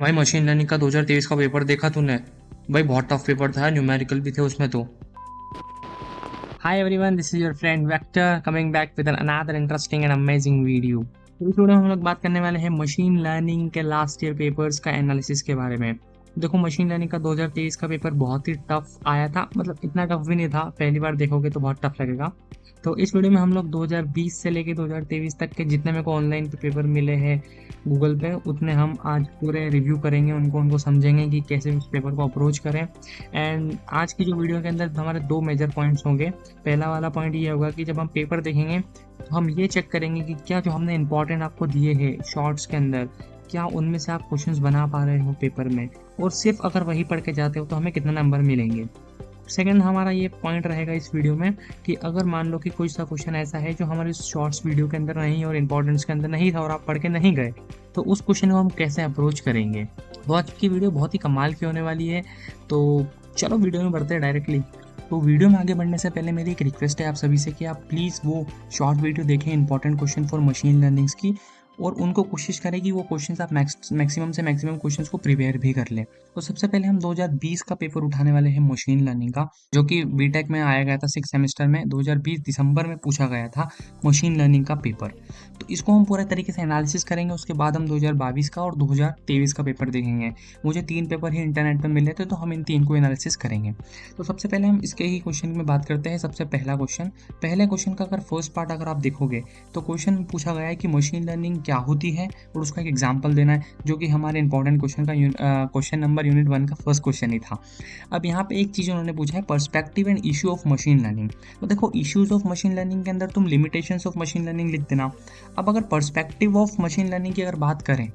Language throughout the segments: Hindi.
भाई मशीन लर्निंग का 2023 का पेपर देखा तूने? भाई बहुत टफ पेपर था, न्यूमेरिकल भी थे उसमें तो। Hi everyone, this is your friend Vector coming back with another interesting and amazing video. तो इस वीडियो में हम लोग बात करने वाले हैं मशीन लर्निंग के लास्ट ईयर पेपर्स का एनालिसिस के बारे में। देखो, मशीन लर्निंग का 2023 का पेपर बहुत ही टफ आया था, मतलब इतना टफ भी नहीं था, पहली बार देखोगे तो बहुत टफ लगेगा। तो इस वीडियो में हम लोग 2020 से लेके 2023 तक के जितने मेरे को ऑनलाइन पे पेपर मिले हैं गूगल पे, उतने हम आज पूरे रिव्यू करेंगे, उनको समझेंगे कि कैसे उस पेपर को अप्रोच करें। एंड आज की जो वीडियो के अंदर हमारे दो मेजर पॉइंट्स होंगे। पहला वाला पॉइंट ये होगा कि जब हम पेपर देखेंगे तो हम ये चेक करेंगे कि क्या जो हमने इंपॉर्टेंट आपको दिए हैं शॉर्ट्स के अंदर, क्या उनमें से आप क्वेश्चंस बना पा रहे हो पेपर में, और सिर्फ अगर वही पढ़ के जाते हो तो हमें कितना नंबर मिलेंगे। सेकंड हमारा ये पॉइंट रहेगा इस वीडियो में कि अगर मान लो कि कोई सा क्वेश्चन ऐसा है जो हमारे शॉर्ट्स वीडियो के अंदर नहीं और इंपॉर्टेंस के अंदर नहीं था और आप पढ़ के नहीं गए, तो उस क्वेश्चन को हम कैसे अप्रोच करेंगे। तो आज की वीडियो बहुत ही कमाल की होने वाली है। तो चलो वीडियो में बढ़ते हैं डायरेक्टली। तो वीडियो में आगे बढ़ने से पहले मेरी एक रिक्वेस्ट है आप सभी से कि आप प्लीज़ वो शॉर्ट वीडियो देखें important question for machine learnings की, और उनको कोशिश करें कि वो क्वेश्चंस आप मैक्सिमम से मैक्सिमम क्वेश्चंस को प्रिपेयर भी कर लें। तो सबसे पहले हम 2020 का पेपर उठाने वाले हैं मशीन लर्निंग का, जो कि बीटेक में आया गया था 6 सेमेस्टर में। 2020 दिसंबर में पूछा गया था मशीन लर्निंग का पेपर। तो इसको हम पूरे तरीके से एनालिसिस करेंगे, उसके बाद हम 2022 का और 2023 का पेपर देखेंगे। मुझे 3 पेपर ही इंटरनेट पर मिले थे, तो हम इन 3 को एनालिसिस करेंगे। तो सबसे पहले हम इसके ही क्वेश्चन में बात करते हैं। सबसे पहला क्वेश्चन, पहले क्वेश्चन का अगर फर्स्ट पार्ट अगर आप देखोगे तो क्वेश्चन पूछा गया है कि मशीन लर्निंग क्या होती है, और उसका एक एग्जाम्पल देना है, जो कि हमारे इंपॉर्टेंट क्वेश्चन का क्वेश्चन नंबर यूनिट 1 का फर्स्ट क्वेश्चन ही था। अब यहाँ पे एक चीज़ उन्होंने पूछा है, perspective and issue of machine learning. तो देखो, इश्यूज ऑफ मशीन लर्निंग के अंदर तुम लिमिटेशंस ऑफ मशीन लर्निंग लिख देना। अब अगर पर्सपेक्टिव ऑफ मशीन लर्निंग की अगर बात करें,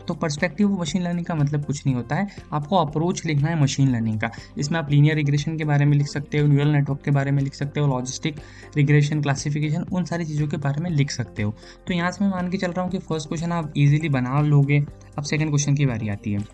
तो पर्सपेक्टिव ऑफ मशीन लर्निंग का मतलब कुछ नहीं होता है, आपको अप्रोच लिखना है मशीन लर्निंग का। इसमें आप लीनियर रिग्रेशन के बारे में लिख सकते हो, न्यूरल नेटवर्क के बारे में लिख सकते हो, लॉजिस्टिक रिग्रेशन, क्लासिफिकेशन, उन सारी चीज़ों के बारे में लिख सकते हो। तो यहाँ से मैं मान के चल रहा हूँ कि फर्स्ट क्वेश्चन आप इजीली बना लोगे। अब सेकंड क्वेश्चन की बारी आती है।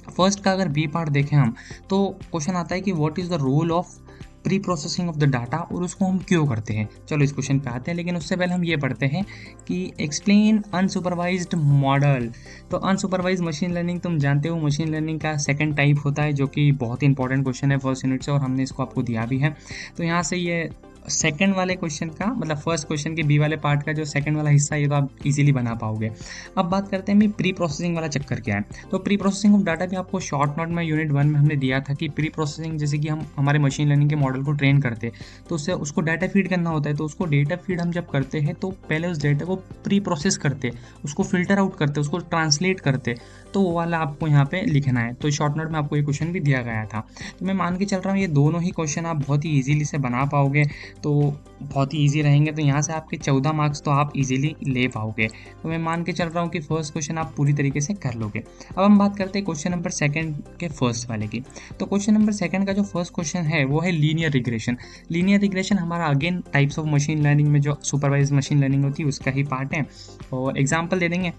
फर्स्ट का अगर बी पार्ट देखें हम, तो क्वेश्चन आता है कि what is the role of preprocessing of the data, और उसको हम क्यों करते हैं। चलो इस क्वेश्चन पे आते हैं, लेकिन उससे पहले हम ये पढ़ते हैं कि एक्सप्लेन अनसुपरवाइज्ड मॉडल। तो अनसुपरवाइज मशीन लर्निंग तुम जानते हो, मशीन लर्निंग का सेकंड टाइप होता है, जो कि बहुत ही इंपॉर्टेंट क्वेश्चन है फर्स्ट यूनिट से, और हमने इसको आपको दिया भी है। तो यहाँ से ये सेकंड वाले क्वेश्चन का, मतलब फर्स्ट क्वेश्चन के बी वाले पार्ट का जो सेकंड वाला हिस्सा है, ये तो आप इजीली बना पाओगे। अब बात करते हैं प्री प्रोसेसिंग वाला चक्कर क्या है। तो प्री प्रोसेसिंग ऑफ डाटा भी आपको शॉर्ट नोट में यूनिट 1 में हमने दिया था कि प्री प्रोसेसिंग, जैसे कि हम हमारे मशीन लर्निंग के मॉडल को ट्रेन करते हैं, तो उससे उसको डाटा फीड करना होता है। तो उसको डेटा फीड हम जब करते हैं तो पहले उस डेटा को प्री प्रोसेस करते, उसको फिल्टर आउट करते, उसको ट्रांसलेट करते, तो वो वाला आपको यहाँ पे लिखना है। तो शॉर्ट नोट में आपको ये क्वेश्चन भी दिया गया था। तो मैं मान के चल रहा हूँ ये दोनों ही क्वेश्चन आप बहुत ही ईजिली से बना पाओगे, तो बहुत ही ईजी रहेंगे। तो यहाँ से आपके 14 मार्क्स तो आप इजीली ले पाओगे। तो मैं मान के चल रहा हूँ कि फर्स्ट क्वेश्चन आप पूरी तरीके से कर लोगे। अब हम बात करते हैं क्वेश्चन नंबर सेकंड के फर्स्ट वाले की। तो क्वेश्चन नंबर सेकंड का जो फर्स्ट क्वेश्चन है वो है लीनियर रिग्रेशन। लीनियर रिग्रेशन हमारा again types of machine learning में जो सुपरवाइज मशीन लर्निंग होती है उसका ही पार्ट है, और एग्जाम्पल दे देंगे।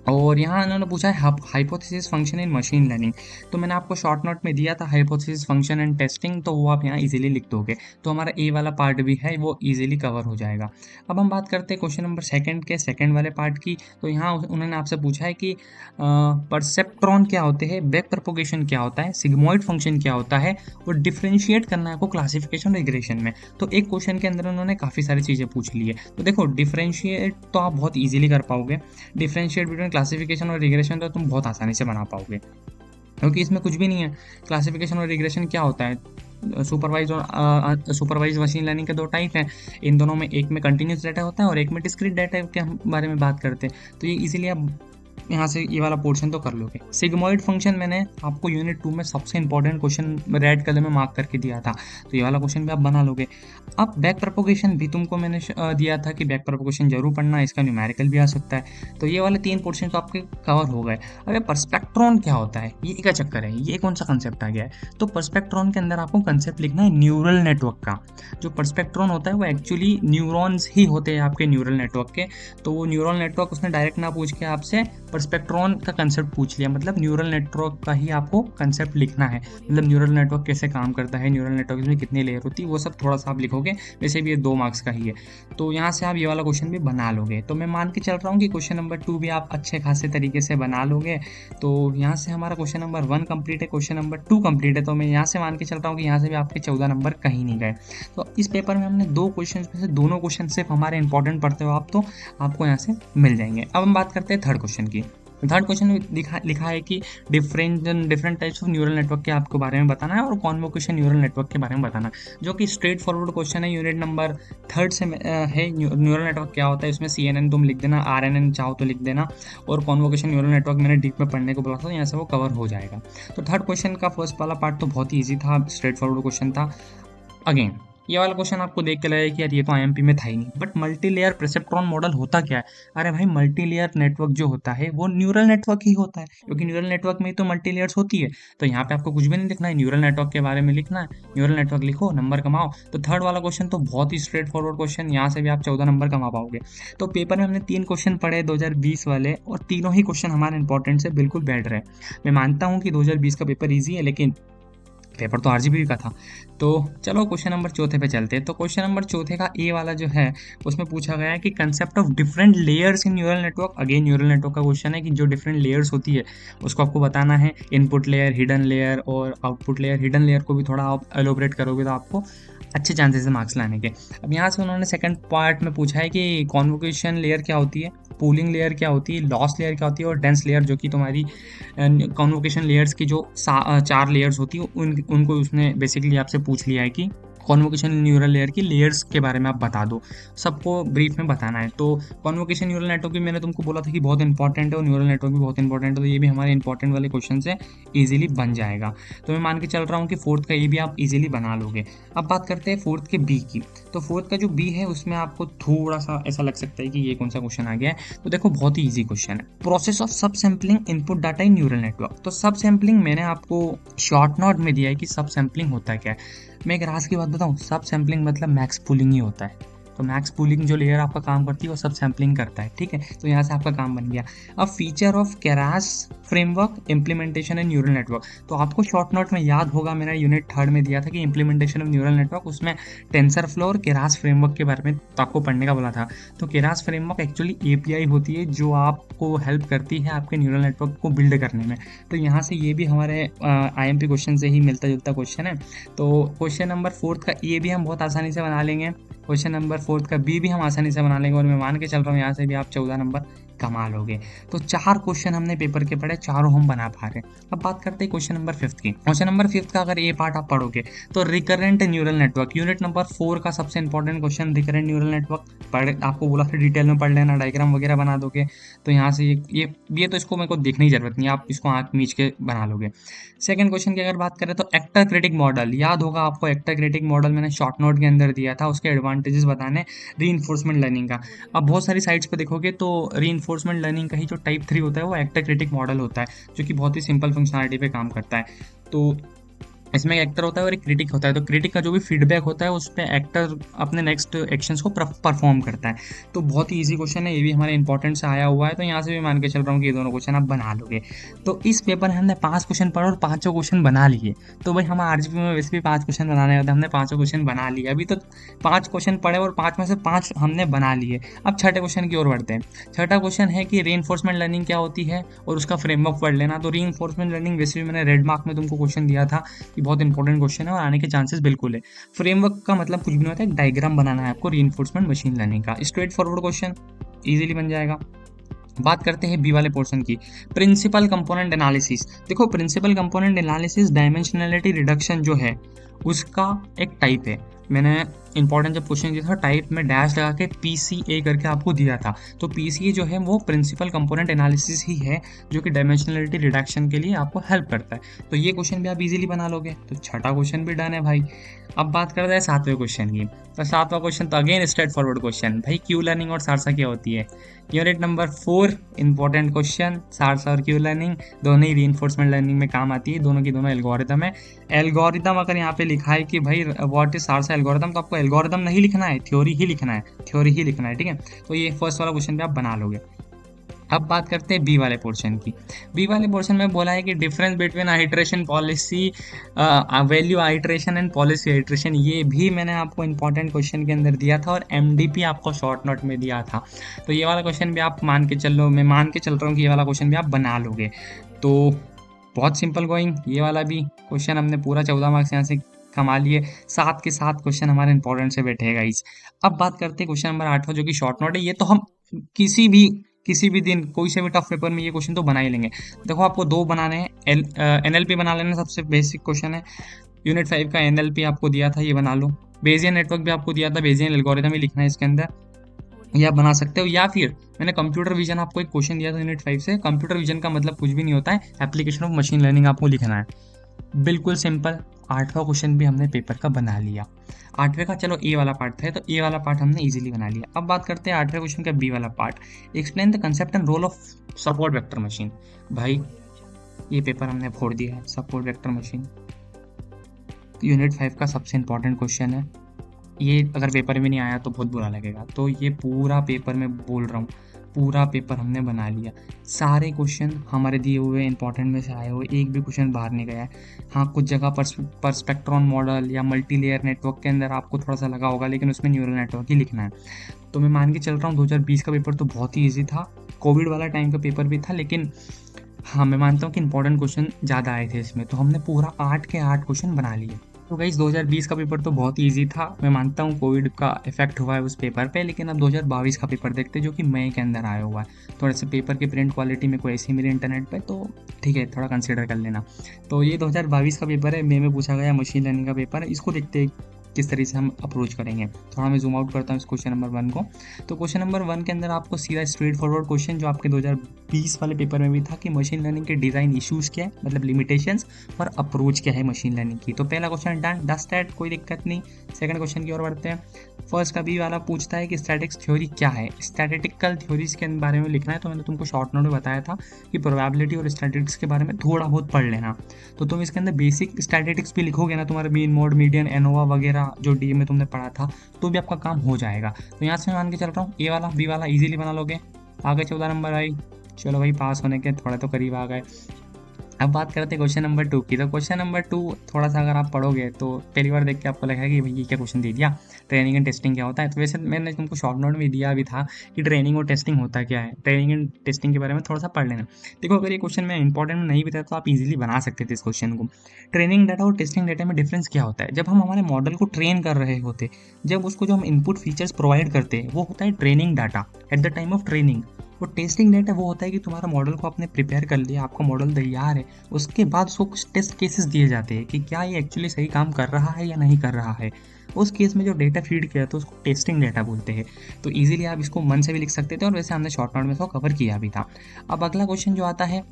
और यहाँ उन्होंने पूछा है hypothesis function in machine learning. तो मैंने आपको शॉर्ट नोट में दिया था हाइपोथेसिस फंक्शन एंड टेस्टिंग, तो वो आप यहाँ इजीली लिख दोगे, तो हमारा ए वाला पार्ट भी है वो इजीली कवर हो जाएगा। अब हम बात करते हैं क्वेश्चन नंबर सेकंड के सेकंड वाले पार्ट की। तो यहाँ उन्होंने आपसे पूछा है कि परसेप्ट्रॉन क्या होते हैं, बैक प्रोपोगेशन क्या होता है, सिग्मोइड फंक्शन क्या होता है, और डिफ्रेंशिएट करना है आपको क्लासिफिकेशन रिग्रेशन में। तो एक क्वेश्चन के अंदर उन्होंने काफ़ी सारी चीज़ें पूछ ली है। तो देखो, डिफ्रेंशिएट तो आप बहुत ईजिली कर पाओगे, डिफ्रेंशिएट बिटवीन क्लासिफिकेशन और रिग्रेशन तो तुम बहुत आसानी से बना पाओगे, क्योंकि इसमें कुछ भी नहीं है। क्लासिफिकेशन और रिग्रेशन क्या होता है, सुपरवाइज और सुपरवाइज मशीन लर्निंग के दो टाइप हैं। इन दोनों में एक में कंटिन्यूस डाटा होता है और एक में डिस्क्रीट डाटा के हम बारे में बात करते हैं। तो ये इजीली आप यहाँ से ये वाला पोर्शन तो कर लोगे। सिग्मोइड फंक्शन मैंने आपको यूनिट 2 में सबसे इंपॉर्टेंट क्वेश्चन रेड कलर में मार्क करके दिया था, तो ये वाला क्वेश्चन भी आप बना लोगे। अब बैक प्रोपोगेशन भी तुमको मैंने दिया था कि बैक प्रोपोगेशन जरूर पढ़ना, इसका न्यूमेरिकल भी आ सकता है। तो ये वाले 3 पोर्शन तो आपके कवर हो गए। अब पर्सपेक्ट्रॉन क्या होता है, ये क्या चक्कर है, ये कौन सा कंसेप्ट आ गया है। तो पर्सपेक्ट्रॉन के अंदर आपको कंसेप्ट लिखना है न्यूरल नेटवर्क का। जो पर्सपेक्ट्रॉन होता है वो एक्चुअली न्यूरॉन्स ही होते हैं आपके न्यूरल नेटवर्क के। तो वो न्यूरल नेटवर्क उसने डायरेक्ट ना पूछ के आपसे परस्पेक्ट्रॉन का कंसेप्ट पूछ लिया, मतलब न्यूरल नेटवर्क का ही आपको कंसेप्ट लिखना है, मतलब न्यूरल नेटवर्क कैसे काम करता है, न्यूरल नेटवर्क में कितनी लेयर होती है, वो सब थोड़ा सा आप लिखोगे। वैसे भी ये 2 मार्क्स का ही है, तो यहाँ से आप ये वाला क्वेश्चन भी बना लोगे। तो मैं मान के चल रहा हूँ कि क्वेश्चन नंबर 2 भी आप अच्छे खासे तरीके से बना लोगे। तो यहाँ से हमारा क्वेश्चन नंबर 1 कंप्लीट है, क्वेश्चन नंबर 2 कंप्लीट है। तो मैं यहाँ से मान के चल रहा हूँ कि यहाँ से भी आपके 14 नंबर कहीं नहीं गए। तो इस पेपर में हमने 2 क्वेश्चन में से दोनों क्वेश्चन सिर्फ हमारे इंपॉर्टेंट पढ़ते हो आप, तो आपको यहाँ से मिल जाएंगे। अब हम बात करते हैं थर्ड क्वेश्चन की। थर्ड क्वेश्चन में लिखा है कि different types of neural network के आपको बारे में बताना है और कॉन्वोकेशन न्यूरल नेटवर्क के बारे में बताना है, जो कि स्ट्रेट फॉरवर्ड क्वेश्चन है। यूनिट नंबर 3 से है न्यूरल नेटवर्क क्या होता है, इसमें CNN तुम लिख देना, RNN चाहो तो लिख देना, और कॉन्वोकेशन न्यूरल नेटवर्क मैंने डीप में पढ़ने को बोला था, यहाँ से वो कवर हो जाएगा। तो थर्ड क्वेश्चन का फर्स्ट वाला पार्ट तो बहुत ही ईजी था, स्ट्रेट फॉरवर्ड क्वेश्चन था। अगेन ये वाला क्वेश्चन आपको देख के लगेगा कि यार ये तो IMP में था ही नहीं, but multi layer perceptron model होता क्या है? अरे भाई, मल्टी लेयर नेटवर्क जो होता है वो न्यूरल नेटवर्क ही होता है, क्योंकि न्यूरल नेटवर्क में ही तो मल्टी लेयर्स होती है। तो यहाँ पे आपको कुछ भी नहीं लिखना है, न्यूरल नेटवर्क के बारे में लिखना है, न्यूरल नेटवर्क लिखो, नंबर कमाओ। तो थर्ड वाला क्वेश्चन तो बहुत ही स्ट्रेट फॉरवर्ड क्वेश्चन, यहाँ से भी आप 14 नंबर कमा पाओगे। तो पेपर में हमने 3 क्वेश्चन पढ़े 2020 वाले, और तीनों ही क्वेश्चन हमारे इंपॉर्टेंट से बिल्कुल बैठ रहे। मैं मानता हूँ कि 2020 का पेपर ईजी है, लेकिन पेपर तो RGB का था। तो चलो क्वेश्चन नंबर 4 पे चलते हैं। तो क्वेश्चन नंबर 4 का ए वाला जो है, उसमें पूछा गया है कि concept of different layers in neural network. Again neural network का क्वेश्चन है कि जो डिफरेंट लेयर्स होती है उसको आपको बताना है, इनपुट लेयर, हिडन लेयर और आउटपुट लेयर। हिडन लेयर को भी थोड़ा आप एलोबरेट करोगे तो आपको अच्छे चांसेस है मार्क्स लाने के। अब यहाँ से उन्होंने सेकंड पार्ट में पूछा है कि कॉन्वोकेशन लेयर क्या होती है, पूलिंग लेयर क्या होती है, लॉस लेयर क्या होती है, और डेंस लेयर, जो कि तुम्हारी कॉन्वोकेशन लेयर्स की जो 4 लेयर्स होती है उनको उसने बेसिकली आपसे पूछ लिया है कि कॉन्वोकेशन न्यूरल लेयर की लेयर्स के बारे में आप बता दो, सबको ब्रीफ में बताना है। तो कॉन्वोकेशन न्यूरल नेटवर्क भी मैंने तुमको बोला था कि बहुत इंपॉर्टेंट है, और न्यूरल नेटवर्क भी बहुत इंपॉर्टेंट है, तो ये भी हमारे इंपॉर्टेंट वाले क्वेश्चन से ईजिली बन जाएगा। तो मैं मान के चल रहा हूँ कि फोर्थ का ये भी आप इजीली बना लोगे। अब बात करते हैं फोर्थ के बी की। तो फोर्थ का जो बी है उसमें आपको थोड़ा सा ऐसा लग सकता है कि ये कौन सा क्वेश्चन आ गया है। तो देखो बहुत ही ईजी क्वेश्चन है, प्रोसेस ऑफ सब sampling input data in neural network. तो सब सैम्पलिंग मैंने आपको शॉर्ट नोट में दिया है कि सब सैम्पलिंग होता है क्या है। मैं एक राज की बात बताऊँ, सब सैम्पलिंग मतलब मैक्स पूलिंग ही होता है। तो मैक्स पूलिंग जो लेयर आपका काम करती है वो सब सैम्पलिंग करता है, ठीक है। तो यहाँ से आपका काम बन गया। अब feature of Keras framework implementation in neural network. तो आपको शॉर्ट नोट में याद होगा, मैंने यूनिट 3 में दिया था कि इम्प्लीमेंटेशन ऑफ न्यूरल नेटवर्क, उसमें टेंसर फ्लो और केरास फ्रेमवर्क के बारे में तो आपको पढ़ने का बोला था। तो केरास फ्रेमवर्क एक्चुअली API होती है जो आपको हेल्प करती है आपके न्यूरल नेटवर्क को बिल्ड करने में। तो यहाँ से ये भी हमारे IMP क्वेश्चन से ही मिलता जुलता क्वेश्चन है। तो क्वेश्चन नंबर 4 का ए भी हम बहुत आसानी से बना लेंगे, क्वेश्चन नंबर 4 का बी भी हम आसानी से बना लेंगे, और मैं मान के चल रहा हूँ यहाँ से भी आप 14 नंबर कमा लोगे। तो 4 क्वेश्चन हमने पेपर के पढ़े, चारों हम बना पा रहे। अब बात करते हैं क्वेश्चन नंबर 5 की। क्वेश्चन नंबर 5 का अगर ये पार्ट आप पढ़ोगे तो recurrent neural network, unit number 4 का सबसे important question recurrent neural network पढ़, आपको बोला था डिटेल में पढ़ लेना, डायग्राम वगैरह बना दोगे। तो यहाँ से ये तो इसको मेरे को देखने की जरूरत नहीं है, आप इसको आँख मीच के बना लोगे। सेकंड क्वेश्चन की अगर बात करें तो एक्टर क्रिटिक मॉडल, याद होगा आपको एक्टर क्रिटिक मॉडल मैंने शॉर्ट नोट के अंदर दिया था, उसके एडवांटेजेस बताने रीइंफोर्समेंट लर्निंग का। अब बहुत सारी साइट्स पे देखोगे तो रीइंफोर्समेंट लर्निंग का ही जो टाइप 3 होता है वो एक्टर क्रिटिक मॉडल होता है, जो कि बहुत ही सिंपल फंक्शनलिटी पे काम करता है। तो इसमें एक एक्टर होता है और एक क्रिटिक होता है। तो क्रिटिक का जो भी फीडबैक होता है उस पर एक्टर अपने नेक्स्ट एक्शंस को परफॉर्म करता है। तो बहुत ही इजी क्वेश्चन है, ये भी हमारे इंपॉर्टेंट से आया हुआ है। तो यहाँ से भी मान के चल रहा हूँ कि ये दोनों क्वेश्चन आप बना लोगे। तो इस पेपर में हमने 5 क्वेश्चन पढ़े और 5 क्वेश्चन बना लिए। तो भाई हम RGP में वैसे भी 5 क्वेश्चन बनाने होते हैं, हमने 5 क्वेश्चन बना लिए। अभी तो 5 क्वेश्चन पढ़े और 5 में से 5 हमने बना लिए। अब छठे क्वेश्चन की ओर बढ़ते हैं। छठा क्वेश्चन है कि रीइंफोर्समेंट लर्निंग क्या होती है और उसका फ्रेमवर्क पढ़ लेना। तो रीइंफोर्समेंट लर्निंग वैसे भी मैंने रेड मार्क में तुमको क्वेश्चन दिया था कि बहुत इंपॉर्टेंट क्वेश्चन है और आने के चांसेस बिल्कुल है। फ्रेमवर्क का मतलब कुछ भी नहीं होता है, एक डायग्राम बनाना है आपको रीइंफोर्समेंट मशीन लर्निंग का। स्ट्रेट फॉरवर्ड क्वेश्चन इजीली बन जाएगा। बात करते हैं बी वाले पोर्शन की, प्रिंसिपल कंपोनेंट एनालिसिस। देखो principal component analysis dimensionality reduction जो है उसका एक टाइप है। मैंने इंपॉर्टेंट जब क्वेश्चन दिया था टाइप में डैश लगा के PCA करके आपको दिया था। तो PCA जो है वो प्रिंसिपल कंपोनेंट एनालिसिस ही है जो कि डायमेंशनलिटी रिडक्शन के लिए आपको हेल्प करता है। तो ये क्वेश्चन भी आप इजीली बना लोगे। तो छठा क्वेश्चन भी डन है भाई। अब बात करते हैं 7वें क्वेश्चन की। तो 7वां क्वेश्चन तो अगेन स्ट्रेट फॉरवर्ड क्वेश्चन, भाई क्यू लर्निंग और सारसा क्या होती है। Unit number 4 important question, Saharsa और क्यू लर्निंग दोनों ही रीइंफोर्समेंट लर्निंग में काम आती है। दोनों की दोनों एल्गोरिदम है। एल्गोरिदम अगर यहाँ पे लिखा है कि भाई व्हाट इज सारसा एल्गोरिदम, तो आपको एल्गोरिदम नहीं लिखना है, थ्योरी ही लिखना है, थ्योरी ही लिखना है, ठीक है। तो ये फर्स्ट वाला क्वेश्चन भी आप बना लोगे। अब बात करते हैं बी वाले पोर्शन की। बी वाले पोर्शन में बोला है कि difference between iteration policy value iteration and policy iteration, ये भी मैंने आपको इंपॉर्टेंट क्वेश्चन के अंदर दिया था और एमडीपी आपको शॉर्ट नोट में दिया था। तो ये वाला क्वेश्चन भी आप मान के चल लो, मैं मान के चल रहा हूँ कि ये वाला क्वेश्चन भी आप बना लोगे। तो बहुत सिंपल गोइंग, ये वाला भी क्वेश्चन हमने पूरा 14 मार्क्स यहाँ से कमा लिए। 7 के 7 क्वेश्चन हमारे इंपॉर्टेंट से बैठेगा इस। अब बात करते हैं क्वेश्चन नंबर 8 जो कि शॉर्ट नोट है। ये तो हम किसी भी दिन कोई से भी टफ पेपर में ये क्वेश्चन तो बना ही लेंगे। देखो आपको दो बनाने हैं, एनएलपी बना लेना, सबसे बेसिक क्वेश्चन है। यूनिट 5 का एनएलपी आपको दिया था, ये बना लो। बेजियन नेटवर्क भी आपको दिया था, बेजियन एल्गोरिथम ही लिखना है इसके अंदर, ये आप बना सकते हो। या फिर मैंने कंप्यूटर विजन आपको एक क्वेश्चन दिया था यूनिट 5 से। कंप्यूटर विजन का मतलब कुछ भी नहीं होता है, एप्लीकेशन ऑफ मशीन लर्निंग आपको लिखना है। बिल्कुल सिंपल। 8वां क्वेश्चन भी हमने पेपर का बना लिया। 8वें का चलो ए वाला पार्ट था, तो ए वाला पार्ट हमने इजीली बना लिया। अब बात करते हैं 8वें क्वेश्चन का बी वाला part. Explain the concept and role of support vector machine. भाई ये पेपर हमने फोड़ दिया है, सपोर्ट वेक्टर मशीन यूनिट 5 का सबसे इंपॉर्टेंट क्वेश्चन है। ये अगर पेपर में नहीं आया तो बहुत बुरा लगेगा। तो ये पूरा पेपर में बोल रहा हूँ, पूरा पेपर हमने बना लिया। सारे क्वेश्चन हमारे दिए हुए इंपॉर्टेंट में से आए हुए, एक भी क्वेश्चन बाहर नहीं गया है। हाँ, कुछ जगह पर स्पेक्ट्रॉन मॉडल या मल्टी लेयर नेटवर्क के अंदर आपको थोड़ा सा लगा होगा, लेकिन उसमें न्यूरल नेटवर्क ही लिखना है। तो मैं मान के चल रहा हूँ 2020 का पेपर तो बहुत ही ईजी था। कोविड वाला टाइम का पेपर भी था, लेकिन हाँ मैं मानता हूँ कि इंपॉर्टेंट क्वेश्चन ज़्यादा आए थे इसमें, तो हमने पूरा 8 के 8 क्वेश्चन बना लिए। तो गाइस 2020 का पेपर तो बहुत इजी था। मैं मानता हूँ कोविड का इफेक्ट हुआ है उस पेपर पे, लेकिन अब 2022 का पेपर देखते हैं जो कि मई के अंदर आया हुआ है। थोड़े से पेपर की प्रिंट क्वालिटी में कोई ऐसी मिली इंटरनेट पे तो ठीक है, थोड़ा कंसिडर कर लेना। तो ये 2022 का पेपर है, मई में पूछा गया मशीन लर्निंग का पेपर है। इसको देखते हैं किस तरीके से हम अप्रोच करेंगे। थोड़ा मैं जूम आउट करता हूँ इस क्वेश्चन नंबर 1 को। तो क्वेश्चन नंबर 1 के अंदर आपको सीधा स्ट्रेट फॉरवर्ड क्वेश्चन जो आपके 2020 वाले पेपर में भी था कि मशीन लर्निंग के डिज़ाइन इश्यूज़ क्या है, मतलब लिमिटेशंस, और अप्रोच क्या है मशीन लर्निंग की। तो पहला क्वेश्चन डन, डस्ट दैट, कोई दिक्कत नहीं। सेकंड क्वेश्चन की ओर बढ़ते हैं। फर्स्ट अभी वाला पूछता है कि स्टैटिक्स थ्योरी क्या है। स्टैटिस्टिकल थ्योरीज के बारे में लिखना है। तो मैंने तुमको शॉर्ट नोट में बताया था कि प्रोबेबिलिटी और स्टैटिस्टिक्स के बारे में थोड़ा बहुत पढ़ लेना। तो तुम इसके अंदर बेसिक स्टैटिस्टिक्स भी लिखोगे ना, तुम्हारा मीन, मोड, मीडियन, एनोवा वगैरह जो डी में तुमने पढ़ा था, तो भी आपका काम हो जाएगा। तो यहाँ से मैं मान के चल रहा हूँ ए वाला बी वाला इजीली बना लोगे। आगे 14 नंबर आई, चलो भाई पास होने के थोड़ा तो करीब आ गए। अब बात करते हैं क्वेश्चन नंबर 2 की। तो क्वेश्चन नंबर 2 थोड़ा सा अगर आप पढ़ोगे तो पहली बार देख के आपको लगेगा कि भाई ये क्या क्वेश्चन दे दिया, ट्रेनिंग एंड टेस्टिंग क्या होता है। तो वैसे मैंने तुमको शॉर्ट नोट में दिया भी था कि ट्रेनिंग और टेस्टिंग होता क्या है। ट्रेनिंग एंड टेस्टिंग के बारे में थोड़ा सा पढ़ लेना। देखो अगर ये क्वेश्चन में इंपॉर्टेंट नहीं भी था तो आप इजीली बना सकते थे इस क्वेश्चन को। ट्रेनिंग डाटा और टेस्टिंग डाटा में डिफरेंस क्या होता है। जब हम हमारे मॉडल को ट्रेन कर रहे होते, जब उसको जो हम इनपुट फीचर्स प्रोवाइड करते हैं, वो होता है training data at the time of training. वो टेस्टिंग डेटा वो होता है कि तुम्हारा मॉडल को आपने प्रिपेयर कर लिया, आपका मॉडल तैयार है, उसके बाद उसको कुछ टेस्ट केसेस दिए जाते हैं कि क्या ये एक्चुअली सही काम कर रहा है या नहीं कर रहा है। उस केस में जो डेटा फीड किया तो उसको टेस्टिंग डेटा बोलते हैं। तो इजीली आप इसको मन से भी लिख सकते थे और वैसे हमने शॉर्ट नोट में इसको कवर किया भी था। अब अगला क्वेश्चन जो आता है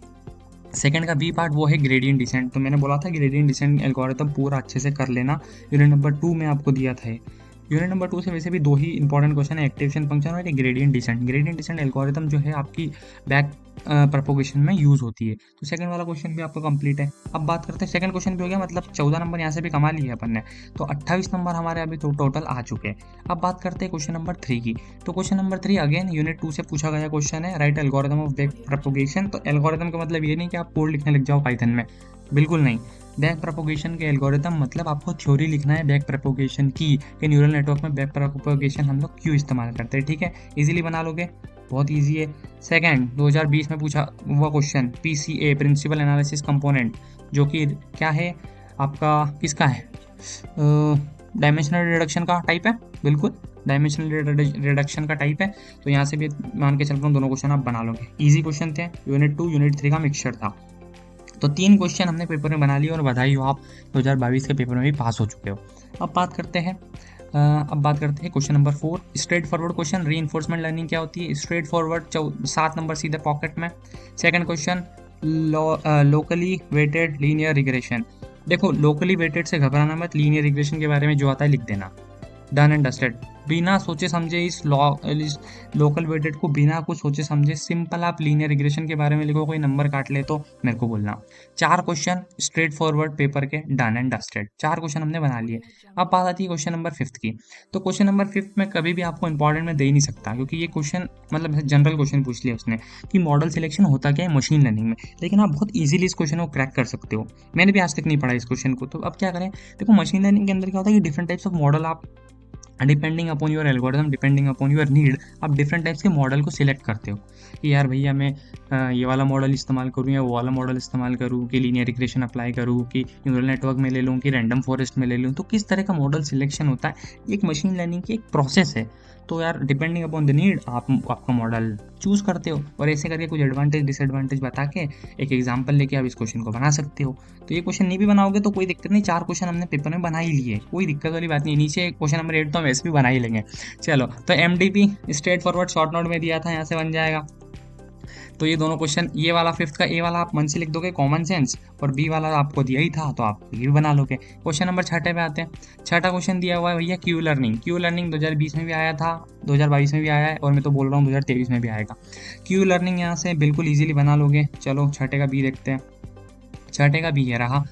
सेकंड का बी पार्ट, वो है ग्रेडियंट डिसेंट। तो मैंने बोला था ग्रेडियंट डिसेंट एल्गोरिथम पूरा अच्छे से कर लेना, यूनिट नंबर 2 में आपको दिया था। यूनिट नंबर 2 से वैसे भी 2 ही इंपॉर्टेंट क्वेश्चन है, एक्टिवेशन फंक्शन और एक gradient descent. Gradient descent algorithm जो है आपकी बैक प्रोपोगेशन में यूज होती है। तो सेकंड वाला क्वेश्चन भी आपका कंप्लीट है। अब बात करते हैं सेकंड क्वेश्चन भी हो गया, मतलब 14 नंबर यहाँ से भी कमा लिए अपन ने। तो 28 नंबर हमारे अभी तो टोटल आ चुके हैं। अब बात करते हैं क्वेश्चन नंबर 3 की। तो क्वेश्चन नंबर 3 अगेन यूनिट 2 से पूछा गया क्वेश्चन है, right algorithm of back propagation. तो एल्गोरिथम का मतलब ये नहीं कि आप कोड लिखने लग जाओ पाइथन में, बिल्कुल नहीं। बैक प्रोपोगेशन के एल्गोरिथम मतलब आपको थ्योरी लिखना है बैक प्रोपोगेशन की, कि न्यूरल नेटवर्क में बैक प्रोपोगेशन हम लोग क्यों इस्तेमाल करते हैं। ठीक है, इजीली बना लोगे, बहुत इजी है। सेकंड 2020 में पूछा हुआ question PCA, principal analysis component, जो कि क्या है आपका, किसका है, डायमेंशनल रिडक्शन का टाइप है। बिल्कुल डायमेंशनल रिडक्शन का टाइप है। तो यहाँ से भी मान के चल रहा हूँ दोनों क्वेश्चन आप बना लोगे, इजी क्वेश्चन थे। यूनिट 2 यूनिट 3 का मिक्सचर था। तो 3 क्वेश्चन हमने पेपर में बना लिए और बधाई हो, आप 2022 के पेपर में भी पास हो चुके हो। अब बात करते हैं question number 4, straightforward question. Reinforcement learning क्या होती है। स्ट्रेट फॉरवर्ड 7 नंबर सीधे पॉकेट में। Second question locally weighted linear regression. देखो लोकली वेटेड से घबराना मत, लीनियर रिग्रेशन के बारे में जो आता है लिख देना, डन एंड डस्टेड। बिना सोचे समझे इस लोकल वेटेड को बिना कुछ सोचे समझे सिंपल आप लीनियर रिग्रेशन के बारे में लिखो, कोई नंबर काट ले तो मेरे को बोलना। 4 क्वेश्चन स्ट्रेट फॉरवर्ड पेपर के, डन एंड डस्टेड। 4 क्वेश्चन हमने बना लिए। अब बात आती है क्वेश्चन नंबर 5 की। तो क्वेश्चन नंबर 5 में कभी भी आपको इंपॉर्टेंट में दे ही नहीं सकता, क्योंकि ये क्वेश्चन मतलब जनरल क्वेश्चन पूछ लिया उसने कि मॉडल सिलेक्शन होता क्या है मशीन लर्निंग में, लेकिन आप बहुत ईजिली इस क्वेश्चन को क्रैक कर सकते हो। मैंने भी आज तक नहीं पढ़ा इस क्वेश्चन को, तो अब क्या करें। देखो मशीन लर्निंग के अंदर क्या होता है कि डिफरेंट टाइप्स ऑफ मॉडल आप depending upon your algorithm, depending upon your need, आप डिफरेंट टाइप्स के मॉडल को सिलेक्ट करते हो कि यार भैया मैं ये वाला मॉडल इस्तेमाल करूँ या वो वाला मॉडल इस्तेमाल करूँ, कि लीनियर रिग्रेशन अप्लाई करूँ, कि न्यूरल नेटवर्क में ले लूँ, कि रैंडम फॉरेस्ट में ले लूँ। तो किस तरह का मॉडल सिलेक्शन होता है, एक मशीन लर्निंग की एक प्रोसेस है। तो यार डिपेंडिंग अपॉन द नीड आप आपका मॉडल चूज़ करते हो, और ऐसे करके कुछ एडवांटेज डिसएडवांटेज बता के एक एग्जांपल लेके आप इस क्वेश्चन को बना सकते हो। तो ये क्वेश्चन नहीं भी बनाओगे तो कोई दिक्कत नहीं, 4 क्वेश्चन हमने पेपर में बना ही लिए, कोई दिक्कत वाली बात नहीं। नीचे क्वेश्चन नंबर 8 तो हम वैसे भी बना ही लेंगे। चलो, तो MDP straight forward short note में दिया था, यहाँ से बन जाएगा। तो ये दोनों क्वेश्चन, ये वाला 5th का ए वाला आप मन से लिख दोगे कॉमन सेंस, और बी वाला आपको दिया ही था तो आप ये भी बना लोगे। क्वेश्चन नंबर 6 पे आते हैं। 6ठा क्वेश्चन दिया हुआ है भैया क्यू लर्निंग। क्यू लर्निंग 2020 में भी आया था, 2022 में भी आया है, और मैं तो बोल रहा हूँ 2023 में भी आएगा। क्यू लर्निंग यहाँ से बिल्कुल ईजिली बना लोगे। चलो 6ठे का बी देखते हैं। 6ठे का बी ये रहा।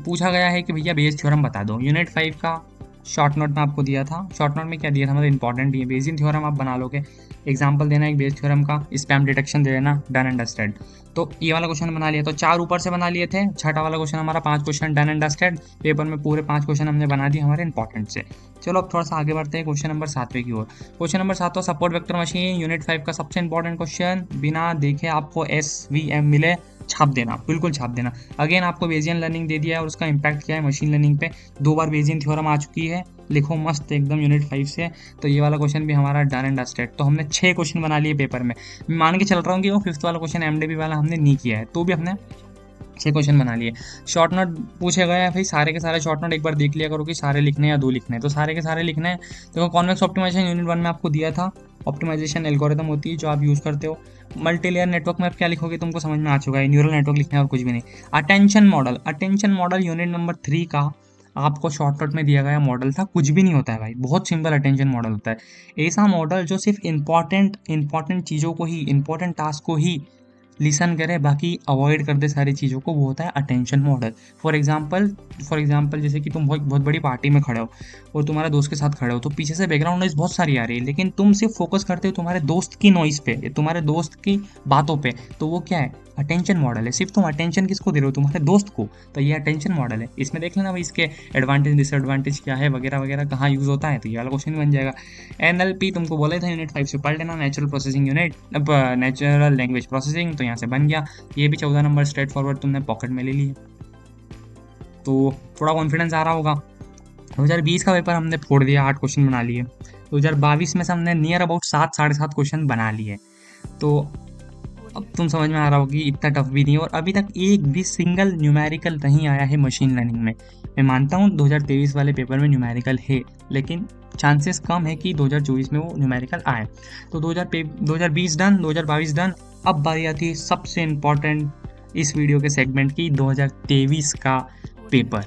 पूछा गया है कि भैया बेस थ्योरम बता दो। यूनिट 5 का शॉर्ट नोट में आपको दिया था। शॉर्ट नोट में क्या दिया था, मतलब इंपॉर्टेंट है, बेसिक थ्योरम आप बना लोगे। एग्जांपल देना एक बेस थ्योरम का, स्पैम डिटेक्शन दे देना, डन एंड डस्टेड। तो ये वाला क्वेश्चन बना लिया, तो 4 ऊपर से बना लिए थे। 6ठा वाला क्वेश्चन हमारा 5 question done and dusted. Paper में पूरे 5 क्वेश्चन हमने बना दिए हमारे इंपॉर्टेंट से। चलो अब थोड़ा सा आगे बढ़ते हैं क्वेश्चन नंबर 7वें की ओर। Question number 7 support vector machine, unit 5 का सबसे इंपॉर्टेंट क्वेश्चन। बिना देखे आपको SVM मिले छाप देना, बिल्कुल छाप देना। अगेन आपको बेसियन लर्निंग दे दिया है और उसका इंपैक्ट क्या है मशीन लर्निंग पे। 2 बार बेसियन थ्योरम आ चुकी है, लिखो मस्त एकदम यूनिट 5 से। तो ये वाला क्वेश्चन भी हमारा डन एंड डस्टेड। तो हमने 6 क्वेश्चन बना लिए पेपर में। मैं मान के चल रहा हूँ कि वो 5th वाला क्वेश्चन MDP वाला हमने नहीं किया है, तो भी हमने 6 क्वेश्चन बना लिए। शॉर्ट नोट पूछे गए हैं भाई, सारे के सारे शॉर्ट नोट एक बार देख लिया करो कि सारे लिखने या 2 लिखने हैं। तो सारे के सारे लिखने हैं। देखो कॉन्वेक्स ऑप्टिमाइजेशन यूनिट 1 में आपको दिया था, ऑप्टिमाइजेशन एल्गोरिथम होती है जो आप यूज़ करते हो। मल्टी लेयर नेटवर्क में आप क्या लिखोगे तुमको समझ में आ चुका है, न्यूरल नेटवर्क लिखना है और कुछ भी नहीं। Attention model, attention model unit number 3 का आपको शॉर्टकट में दिया गया मॉडल था, कुछ भी नहीं होता है भाई, बहुत सिंपल अटेंशन मॉडल होता है। ऐसा मॉडल जो सिर्फ इंपॉर्टेंट चीज़ों को ही, इंपॉर्टेंट टास्क को ही लिसन करे, बाकी अवॉइड कर दे सारी चीज़ों को, वो होता है अटेंशन मॉडल। फॉर एग्जाम्पल जैसे कि तुम बहुत बड़ी पार्टी में खड़े हो और तुम्हारे दोस्त के साथ खड़े हो, तो पीछे से बैकग्राउंड नॉइस बहुत सारी आ रही है, लेकिन तुम सिर्फ फोकस करते हो तुम्हारे दोस्त की नॉइस पे, तुम्हारे दोस्त की बातों पे। तो वो क्या है, अटेंशन मॉडल है। सिर्फ तुम अटेंशन किसको दे रहे हो, तुम्हारे दोस्त को। तो ये अटेंशन मॉडल है। इसमें देख लेना भाई इसके एडवांटेज डिसएडवांटेज क्या है वगैरह वगैरह, कहाँ यूज़ होता है, तो ये वाला क्वेश्चन बन जाएगा। NLP तुमको बोले थे यूनिट 5 से पढ़ लेना, natural processing unit, natural language processing, तो यहाँ से बन गया। ये भी 14 नंबर स्ट्रेट फॉरवर्ड तुमने पॉकेट में ले लिए, तो थोड़ा कॉन्फिडेंस आ रहा होगा। 2020 का पेपर हमने फोड़ दिया, 8 क्वेश्चन बना लिए। 2022 में से हमने नियर अबाउट 7 साढ़े 7 क्वेश्चन बना लिए। तो अब तुम समझ में आ रहा होगा कि इतना टफ भी नहीं है, और अभी तक एक भी सिंगल न्यूमेरिकल नहीं आया है मशीन लर्निंग में। मैं मानता हूँ 2023 वाले पेपर में न्यूमेरिकल है, लेकिन चांसेस कम है कि 2024 में वो न्यूमेरिकल आए। तो 2020 डन, 2022 डन। अब बारी आती है सबसे इम्पोर्टेंट इस वीडियो के सेगमेंट की, 2023 का पेपर।